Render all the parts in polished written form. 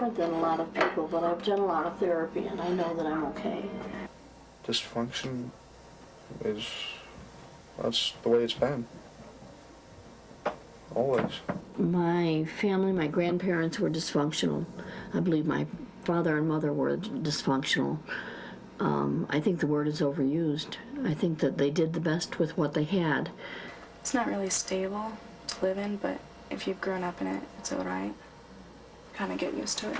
different than a lot of people, but I've done a lot of therapy and I know that I'm okay. Dysfunction that's the way it's been. Always. My family, my grandparents were dysfunctional. I believe my father and mother were dysfunctional. I think the word is overused. I think that they did the best with what they had. It's not really stable to live in, but if you've grown up in it, it's all right. Kind of get used to it.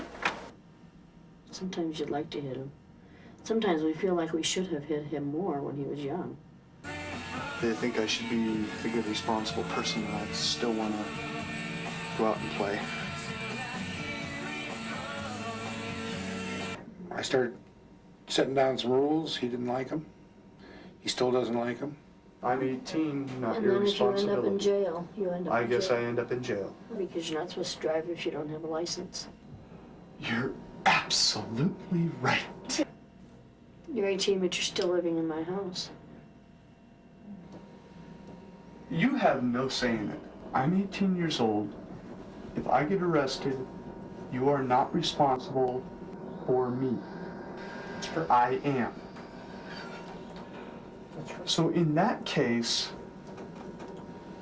Sometimes you'd like to hit him. Sometimes we feel like we should have hit him more when he was young. They think I should be a good, responsible person, and I still want to go out and play. I started setting down some rules. He didn't like them. He still doesn't like them. I'm 18, not And your then if you end responsibility. up in jail, you end up I in guess jail. I end up in jail. Because you're not supposed to drive if you don't have a license. You're absolutely right. You're 18, but you're still living in my house. You have no say in it. I'm 18 years old. If I get arrested, you are not responsible for me. I am. So in that case,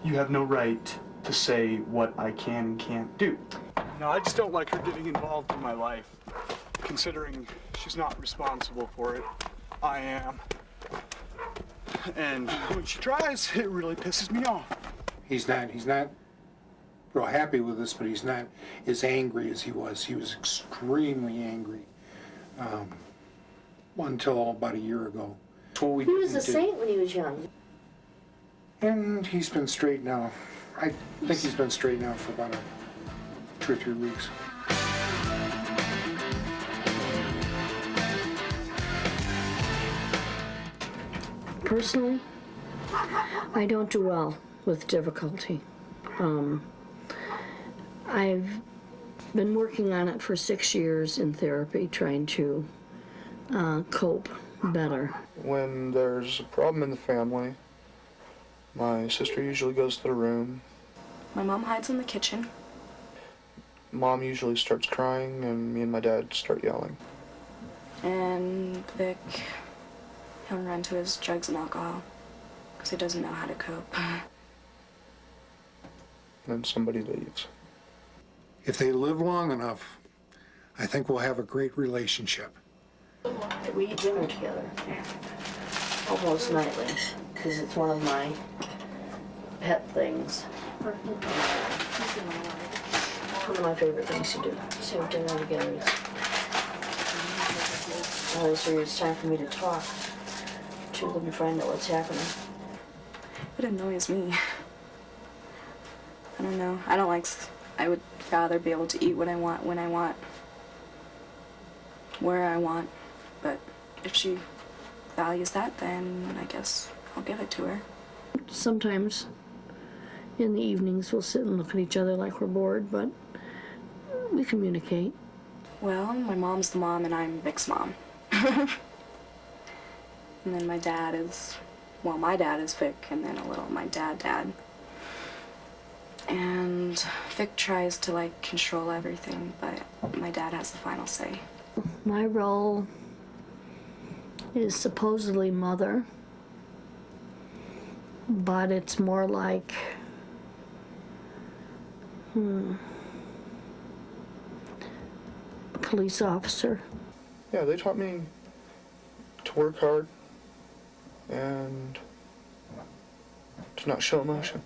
you have no right to say what I can and can't do. No, I just don't like her getting involved in my life, considering she's not responsible for it. I am. And when she tries, it really pisses me off. He's not real happy with us, but he's not as angry as he was. He was extremely angry until about a year ago. He was a saint when he was young. And he's been straight now. I think he's been straight now for about 2 or 3 weeks. Personally, I don't do well with difficulty. I've been working on it for 6 years in therapy, trying to cope better. When there's a problem in the family, my sister usually goes to the room. My mom hides in the kitchen. Mom usually starts crying, and me and my dad start yelling. And Vic, he'll run to his drugs and alcohol because he doesn't know how to cope. Then somebody leaves. If they live long enough, I think we'll have a great relationship. We eat dinner together almost nightly because it's one of my pet things. One of my favorite things to do is have dinner together. It's time for me to talk to them to find out what's happening. It annoys me. I don't know. I would rather be able to eat what I want, when I want, where I want. But if she values that, then I guess I'll give it to her. Sometimes In the evenings, we'll sit and look at each other like we're bored, but we communicate. Well, my mom's the mom and I'm Vic's mom. And then my dad is Vic, and then a little my dad. And Vic tries to control everything, but my dad has the final say. My role is supposedly mother, but it's more like police officer. Yeah, they taught me to work hard and to not show emotion.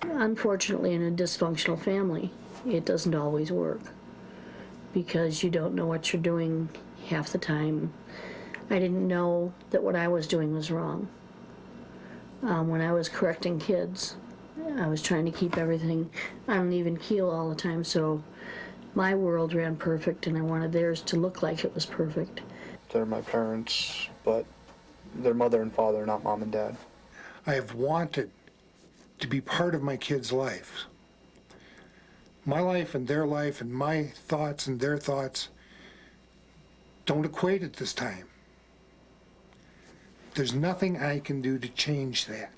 Unfortunately, in a dysfunctional family, it doesn't always work because you don't know what you're doing half the time. I didn't know that what I was doing was wrong. When I was correcting kids, I was trying to keep everything on an even keel all the time, so my world ran perfect and I wanted theirs to look like it was perfect. They're my parents, but they're mother and father, not mom and dad. I have wanted to be part of my kids' lives. My life and their life and my thoughts and their thoughts don't equate at this time. There's nothing I can do to change that.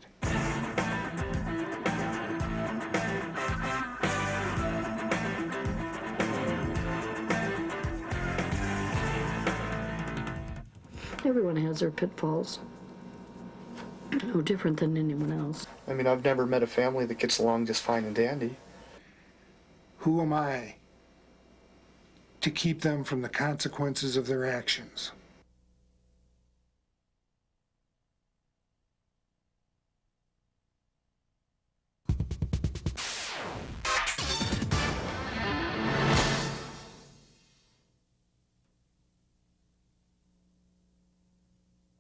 Everyone has their pitfalls. No different than anyone else. I mean, I've never met a family that gets along just fine and dandy. Who am I to keep them from the consequences of their actions?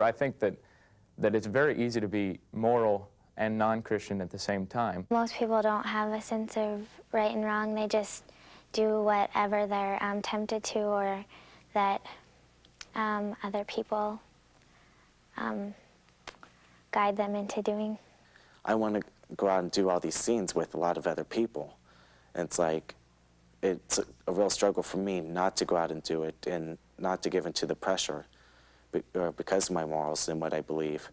I think that it's very easy to be moral and non-Christian at the same time. Most people don't have a sense of right and wrong. They just do whatever they're tempted to, or that other people guide them into doing. I want to go out and do all these scenes with a lot of other people. And it's like, it's a real struggle for me not to go out and do it and not to give into the pressure because of my morals and what I believe.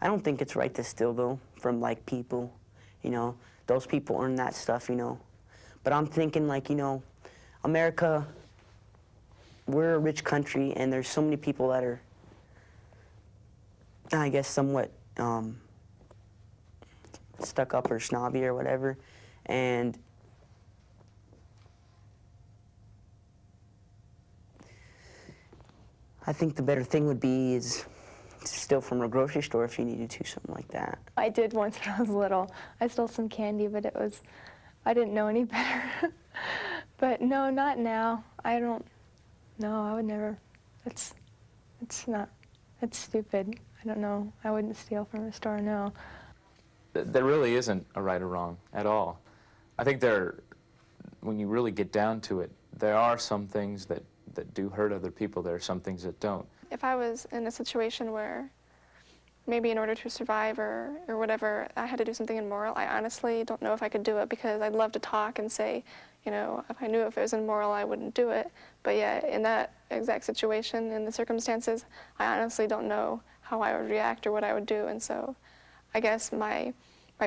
I don't think it's right to steal, though, from, like, people, you know. Those people earn that stuff, you know. But I'm thinking, like, you know, America, we're a rich country, and there's so many people that are, I guess, somewhat stuck up or snobby or whatever. And I think the better thing would be is steal from a grocery store if you needed to, something like that. I did once when I was little. I stole some candy, but I didn't know any better. But no, not now. I don't, no, I would never. It's stupid. I don't know. I wouldn't steal from a store, no. There really isn't a right or wrong at all. I think when you really get down to it, there are some things that do hurt other people. There are some things that don't. If I was in a situation where maybe in order to survive or whatever, I had to do something immoral, I honestly don't know if I could do it, because I'd love to talk and say, you know, if I knew if it was immoral, I wouldn't do it. But yeah, in that exact situation, in the circumstances, I honestly don't know how I would react or what I would do. And so I guess my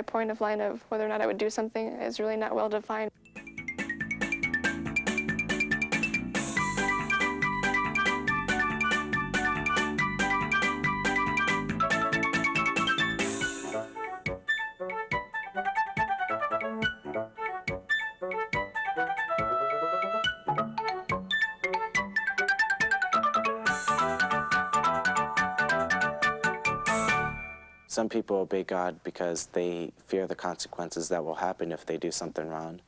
point of line of whether or not I would do something is really not well defined. Some people obey God because they fear the consequences that will happen if they do something wrong.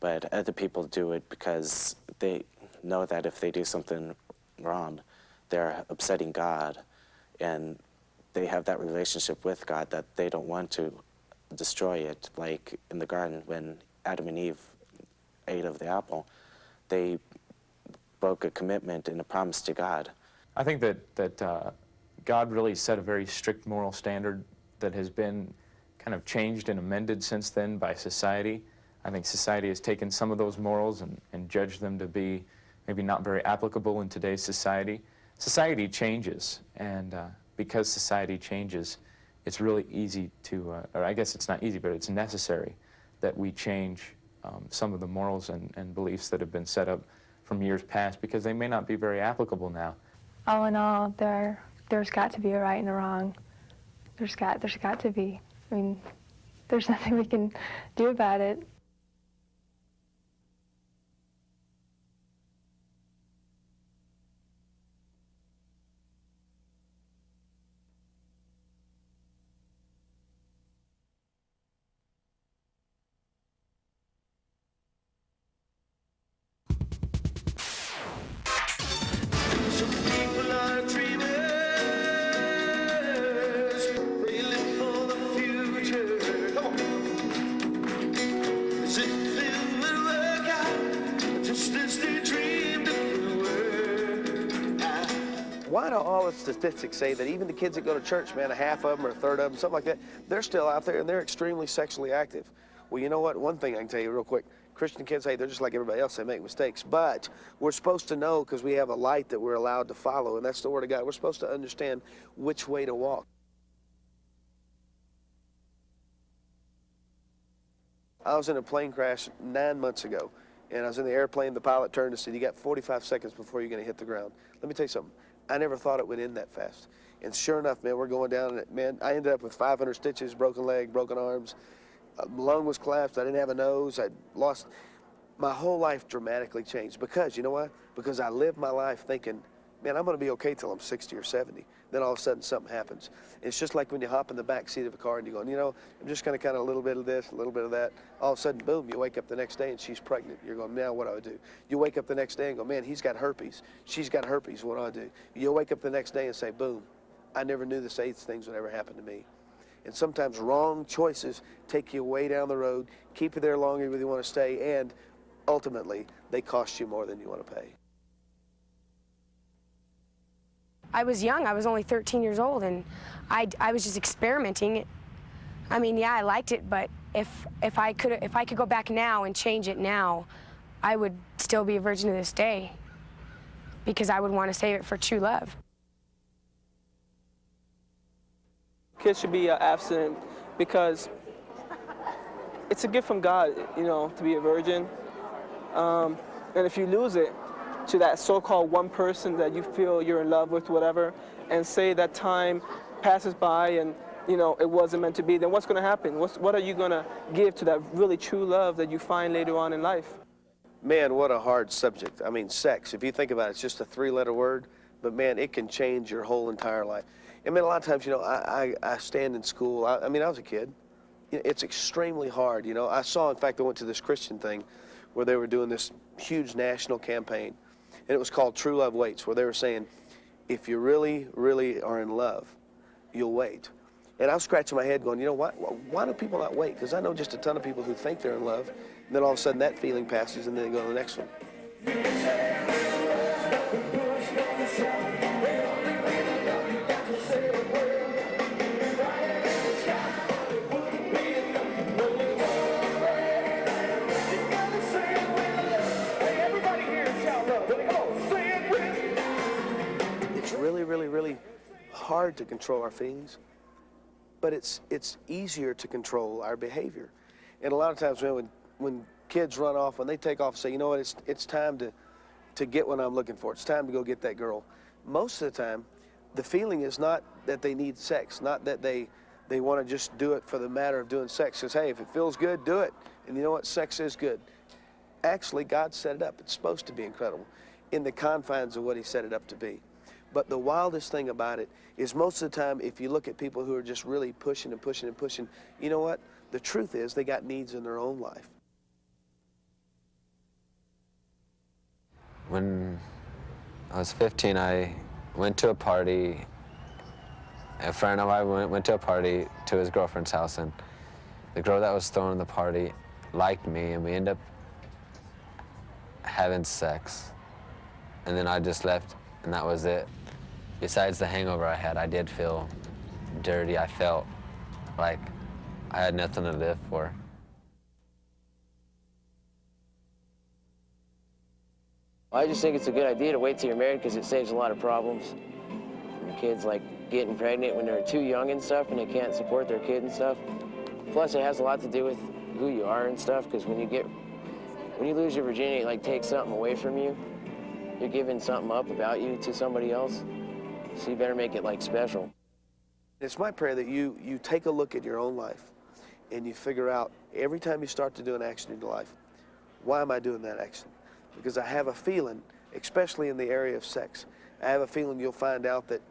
But other people do it because they know that if they do something wrong, they're upsetting God. And they have that relationship with God that they don't want to destroy it. Like in the garden, when Adam and Eve ate of the apple, they broke a commitment and a promise to God. I think that God really set a very strict moral standard that has been kind of changed and amended since then by society. I think society has taken some of those morals and judged them to be maybe not very applicable in today's society. Society changes, and because society changes, it's really easy to, or I guess it's not easy, but it's necessary that we change some of the morals and beliefs that have been set up from years past, because they may not be very applicable now. All in all, there's got to be a right and a wrong. There's got to be. I mean, there's nothing we can do about it. Why do all the statistics say that even the kids that go to church, man, a half of them or a third of them, something like that, they're still out there and they're extremely sexually active? Well, you know what? One thing I can tell you real quick. Christian kids, hey, they're just like everybody else. They make mistakes. But we're supposed to know, because we have a light that we're allowed to follow, and that's the Word of God. We're supposed to understand which way to walk. I was in a plane crash 9 months ago, and I was in the airplane. The pilot turned and said, you got 45 seconds before you're going to hit the ground. Let me tell you something. I never thought it would end that fast. And sure enough, man, we're going down, and man, I ended up with 500 stitches, broken leg, broken arms. Lung was collapsed. I didn't have a nose. I lost. My whole life dramatically changed. Because, you know what? Because I lived my life thinking, man, I'm going to be okay till I'm 60 or 70. Then all of a sudden something happens. It's just like when you hop in the back seat of a car and you're going, you know, I'm just going to kind of a little bit of this, a little bit of that. All of a sudden, boom, you wake up the next day and she's pregnant. You're going, now what do I do? You wake up the next day and go, man, he's got herpes. She's got herpes. What do I do? You wake up the next day and say, boom, I never knew this AIDS things would ever happen to me. And sometimes wrong choices take you way down the road, keep you there longer than you want to stay, and ultimately, they cost you more than you want to pay. I was young. I was only 13 years old, and I was just experimenting. I mean, yeah, I liked it, but if I could go back now and change it now, I would still be a virgin to this day, because I would want to save it for true love. Kids should be abstinent because it's a gift from God, you know, to be a virgin. And if you lose it to that so-called one person that you feel you're in love with, whatever, and say that time passes by and, you know, it wasn't meant to be, then what's going to happen? What are you going to give to that really true love that you find later on in life? Man, what a hard subject. I mean, sex, if you think about it, it's just a three-letter word, but man, it can change your whole entire life. I mean, a lot of times, you know, I stand in school. I mean, I was a kid. It's extremely hard, you know. I saw, in fact, I went to this Christian thing where they were doing this huge national campaign, and it was called True Love Waits, where they were saying, if you really, really are in love, you'll wait. And I was scratching my head going, you know, why do people not wait? Because I know just a ton of people who think they're in love, and then all of a sudden that feeling passes, and then they go to the next one. Really hard to control our feelings, but it's easier to control our behavior. And a lot of times, man, when kids run off, when they take off and say, you know what, it's time to get what I'm looking for. It's time to go get that girl. Most of the time, the feeling is not that they need sex, not that they want to just do it for the matter of doing sex. Because, hey, if it feels good, do it. And you know what? Sex is good. Actually, God set it up. It's supposed to be incredible in the confines of what he set it up to be. But the wildest thing about it is most of the time, if you look at people who are just really pushing and pushing and pushing, you know what? The truth is they got needs in their own life. When I was 15, I went to a party. A friend of mine went to a party to his girlfriend's house, and the girl that was throwing the party liked me, and we ended up having sex. And then I just left, and that was it. Besides the hangover I had, I did feel dirty. I felt like I had nothing to live for. I just think it's a good idea to wait till you're married because it saves a lot of problems. And kids like getting pregnant when they're too young and stuff and they can't support their kid and stuff. Plus it has a lot to do with who you are and stuff, because when you lose your virginity, it like takes something away from you. You're giving something up about you to somebody else. So you better make it like special. It's my prayer that you take a look at your own life and you figure out every time you start to do an action in your life, why am I doing that action? Because I have a feeling, especially in the area of sex, I have a feeling you'll find out that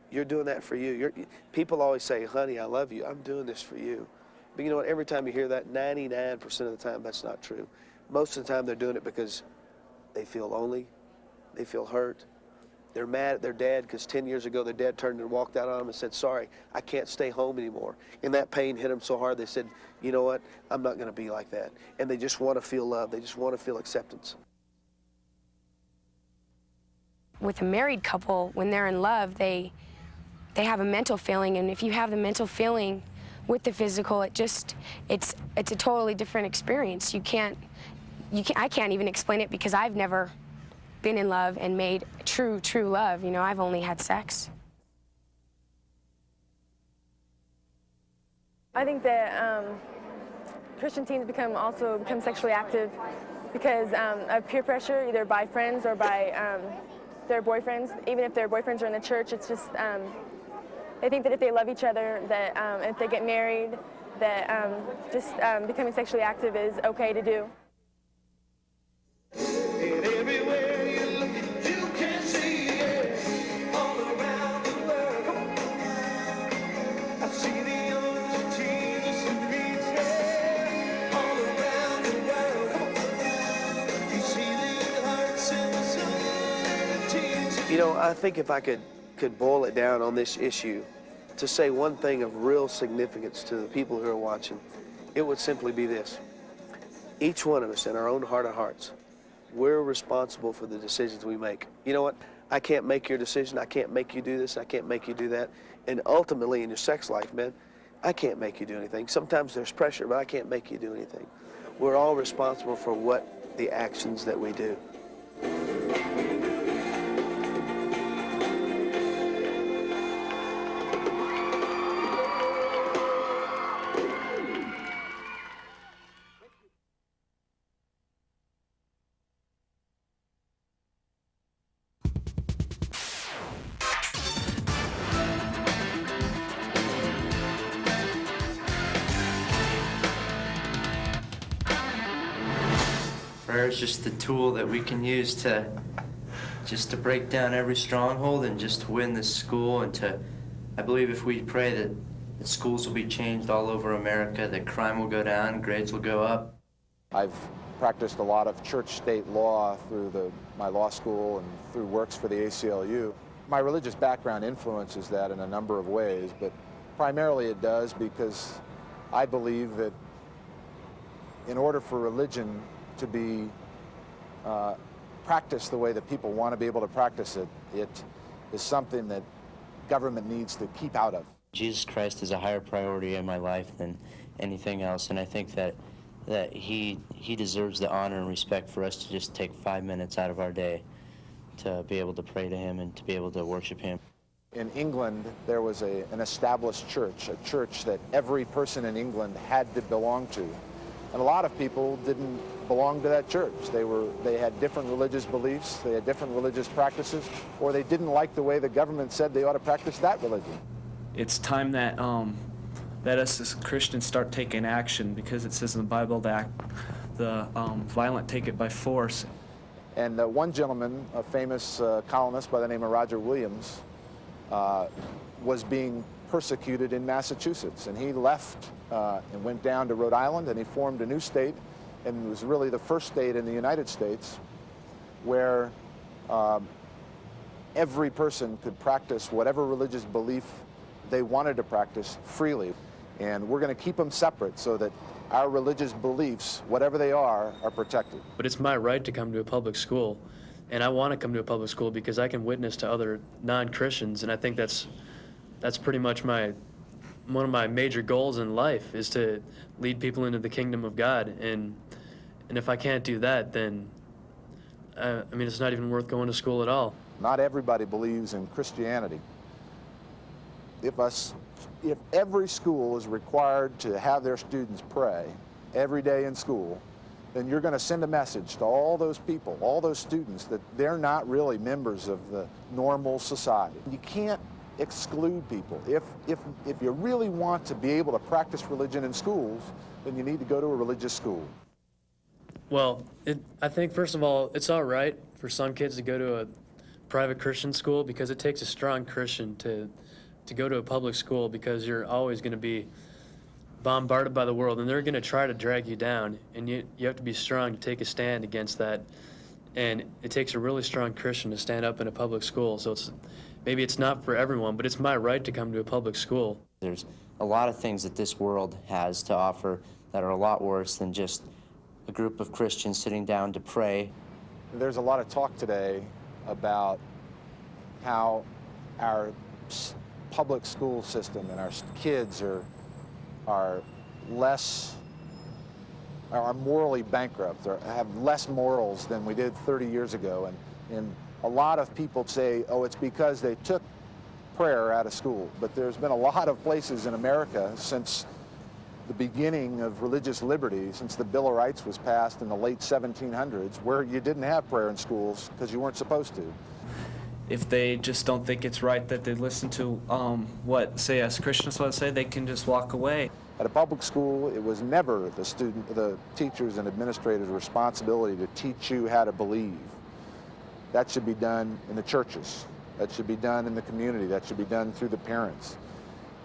you're doing that for you. People always say, honey, I love you. I'm doing this for you. But you know what? Every time you hear that, 99% of the time, that's not true. Most of the time, they're doing it because they feel lonely, they feel hurt, they're mad at their dad because 10 years ago their dad turned and walked out on them and said, sorry, I can't stay home anymore. And that pain hit them so hard they said, you know what, I'm not going to be like that. And they just want to feel love. They just want to feel acceptance. With a married couple, when they're in love, they have a mental feeling, and if you have the mental feeling with the physical, it's a totally different experience. I can't even explain it because I've never been in love and made true love. You know, I've only had sex. I think that Christian teens also become sexually active because of peer pressure, either by friends or by their boyfriends. Even if their boyfriends are in the church, it's just they think that if they love each other, that if they get married, that just becoming sexually active is okay to do. You know, I think if I could boil it down on this issue to say one thing of real significance to the people who are watching, it would simply be this. Each one of us in our own heart of hearts, we're responsible for the decisions we make. You know what? I can't make your decision. I can't make you do this. I can't make you do that. And ultimately in your sex life, man, I can't make you do anything. Sometimes there's pressure, but I can't make you do anything. We're all responsible for what the actions that we do. Prayer is just the tool that we can use to break down every stronghold and just to win this school, and I believe if we pray that schools will be changed all over America, that crime will go down, grades will go up. I've practiced a lot of church-state law through my law school and through works for the ACLU. My religious background influences that in a number of ways, but primarily it does because I believe that in order for religion to be practiced the way that people want to be able to practice it, it is something that government needs to keep out of. Jesus Christ is a higher priority in my life than anything else, and I think that he deserves the honor and respect for us to just take 5 minutes out of our day to be able to pray to him and to be able to worship him. In England, there was an established church, a church that every person in England had to belong to. And a lot of people didn't belong to that church. They had different religious beliefs, they had different religious practices, or they didn't like the way the government said they ought to practice that religion. It's time that that us as Christians start taking action, because it says in the Bible that the violent take it by force. And one gentleman, a famous columnist by the name of Roger Williams, was being persecuted in Massachusetts, and he left and went down to Rhode Island, and he formed a new state, and it was really the first state in the United States where every person could practice whatever religious belief they wanted to practice freely. And we're going to keep them separate so that our religious beliefs, whatever they are protected. But it's my right to come to a public school, and I want to come to a public school because I can witness to other non-Christians, and I think that's pretty much one of my major goals in life, is to lead people into the kingdom of God. And if I can't do that, then I mean, it's not even worth going to school at all. Not everybody believes in Christianity. If every school is required to have their students pray every day in school, then you're going to send a message to all those people, all those students, that they're not really members of the normal society. You can't exclude people. If you really want to be able to practice religion in schools, then you need to go to a religious school. Well, I think, first of all, it's all right for some kids to go to a private Christian school because it takes a strong Christian to go to a public school, because you're always going to be bombarded by the world, and they're going to try to drag you down, and you have to be strong to take a stand against that. And it takes a really strong Christian to stand up in a public school. So maybe it's not for everyone, but it's my right to come to a public school. There's a lot of things that this world has to offer that are a lot worse than just a group of Christians sitting down to pray. There's a lot of talk today about how our public school system and our kids are morally bankrupt, or have less morals than we did 30 years ago. And a lot of people say, oh, it's because they took prayer out of school. But there's been a lot of places in America since the beginning of religious liberty, since the Bill of Rights was passed in the late 1700s, where you didn't have prayer in schools because you weren't supposed to. If they just don't think it's right that they listen to what, say, us Christians want to say, they can just walk away. At a public school, it was never the teachers and administrators' responsibility to teach you how to believe. That should be done in the churches. That should be done in the community. That should be done through the parents.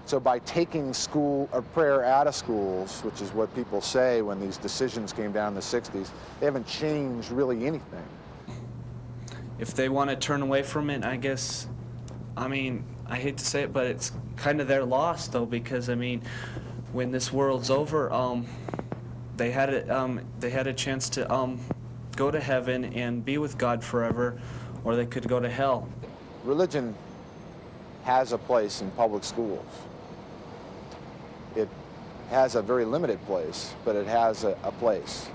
So by taking school or prayer out of schools, which is what people say when these decisions came down in the 60s, they haven't changed really anything. If they want to turn away from it, I guess, I mean, I hate to say it, but it's kind of their loss, though, because, I mean, when this world's over, they had a chance to go to heaven and be with God forever, or they could go to hell. Religion has a place in public schools. It has a very limited place, but it has a place.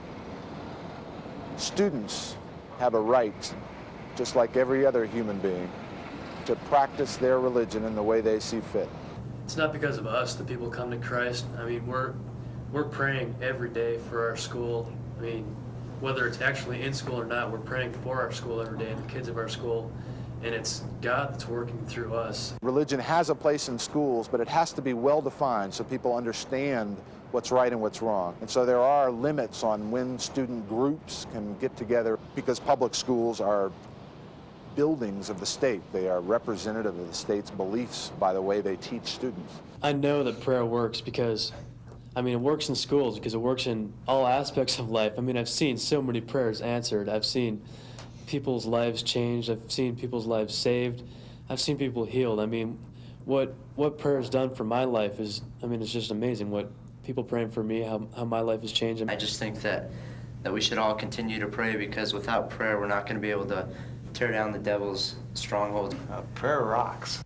Students have a right, just like every other human being, to practice their religion in the way they see fit. It's not because of us that people come to Christ. I mean, we're praying every day for our school. I mean, whether it's actually in school or not, we're praying for our school every day and the kids of our school. And it's God that's working through us. Religion has a place in schools, but it has to be well defined so people understand what's right and what's wrong. And so there are limits on when student groups can get together, because public schools are buildings of the state. They are representative of the state's beliefs by the way they teach students. I know that prayer works because, I mean, it works in schools because it works in all aspects of life. I mean, I've seen so many prayers answered. I've seen people's lives changed. I've seen people's lives saved. I've seen people healed. I mean, what prayer has done for my life is, I mean, it's just amazing. What people praying for me, how my life has changed. I just think that we should all continue to pray, because without prayer, we're not going to be able to tear down the devil's stronghold. Prayer rocks.